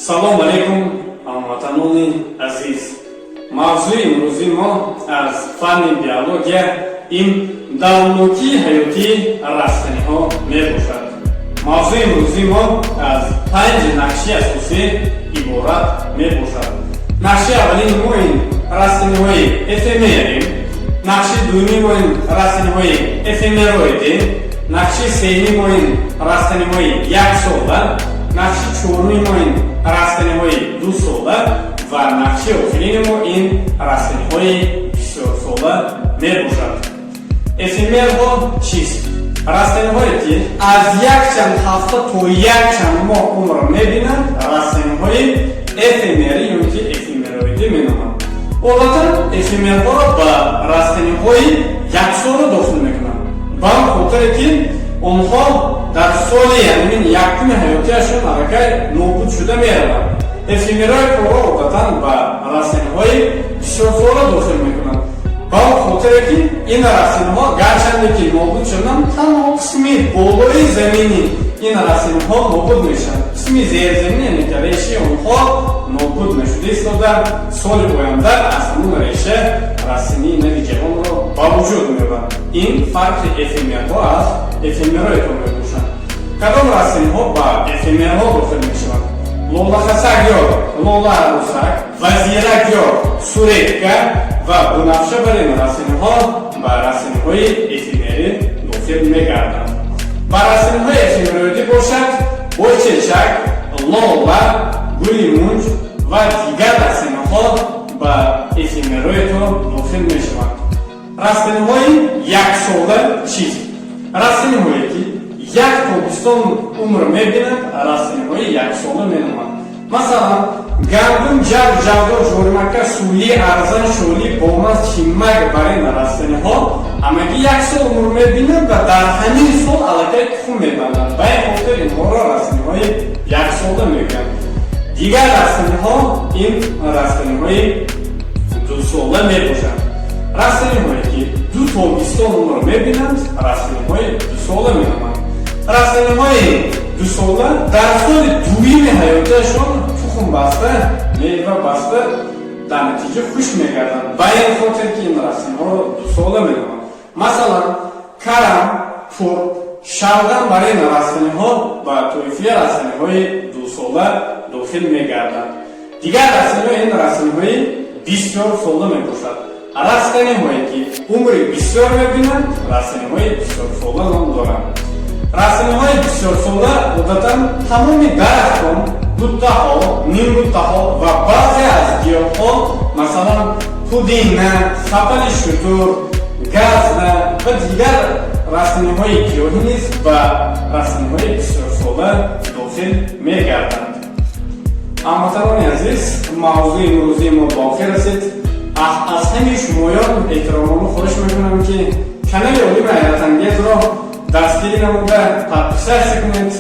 салом алейкум ҳамватанони азиз. мавзӯи имрӯзи мо аз фанни биология ин давомнокии ҳаётии растаниҳо мебошад. мавзӯи имрӯзи мо аз 5 нақши асосӣ иборат мебошад. нақши аввалини мо ин растаниҳои эфемерӣ, нақши дуюми мо ин растаниҳои эфемероидӣ, нақши сеюми мо ин растаниҳои яксола, нақши чоруми мо ин растаниҳои дусола ва нақши охирини мо ин растаниҳои бисёрсола мебошад. эфемерҳо чист? растаниҳое ки аз якчанд ҳафта то якчанд моҳ умр мебинанд растаниҳои эфемерӣ ё ки эфемероидӣ меноманд. одатан эфемерҳоро ба растаниҳои яксола дохил мекунанд, ба ин хотире ки онҳо дар соли якуми ҳаётиашон аллакай нобуд шуда мераванд. эфемерҳоро одатан ба растаниҳои бисёрсола дохил мекунанд, ба ин хотире ки ин растаниҳо гарчанде ки нобуд шуданд, танҳо қисми болои замини ин растаниҳо нобуд мешаванд, қисми зерзамини яъне ки решаи онҳо нобуд мешуда истода соли оянда аз ҳамун реша растании нави ҷавонро ба вуҷуд меорад. ин фарқи эфемерҳо аз эфемероидҳо мебошад. кадом растаниҳо ба эфемерҳо дохил мешаванд? лолахасак ё лола арусак, вазирак ё суретка ва бунафша бар ин растаниҳо ба растаниҳои эфемерӣ дохил мегарданд. ба растаниҳои эфемероидӣ бошад бойчечак, лола, гули мунҷ ва дигар растаниҳо ба эфемероидҳо дохил мешаванд. растаниҳои яксола чист? растаниҳое ки як тобистон умр мебинанд растаниҳои яксола меноманд. масалан гандум, ҷав, ҷавдор, ҷоримака, сӯли, арзан, шоли, бомаз, чимак бар ин растаниҳо ҳамагӣ як сол умр мебинанд ва дар ҳамин сол аллакай тухм мебанданд. ба ин хотир инҳоро растаниҳои яксола мегӯянд. дигар растаниҳо ин растаниҳои дусола мебошанд. растаниҳое ки ду тобистон умр мебинанд растаниҳои дусола меноманд. растаниҳои дусола дар соли дуюми ҳаётиашон тухм баста, мева баста дар натиҷа хушк мегарданд. ба ин хотир ки ин растаниҳоро дусола меноманд. масалан карам, пурп, шалгам бар ин растаниҳо ба тоифаи растаниҳои дусола дохил мегарданд. дигар растаниҳо ин растаниҳои бисёрсола мебошад. растаниҳое ки умри бисёр мебинанд растаниҳои бисёрсола ном доранд. растаниҳои бисёрсола одатан тамоми дарахтон, буттаҳо, нимбуттаҳо ва баъзе аз гиёҳҳо, масалан пудина, сапали шутур, газна ва дигар растаниҳои гиёҳӣ низ ба растаниҳои бисёрсола дохил мегарданд. ҳамватанони азиз, мавзӯи имрӯзии мо ба охир расид. аз ҳамаи шумоён эҳтиромона хоҳиш мекунам ки канали олими ҳайратангезро дастгирӣ намуда подписатсия кунед.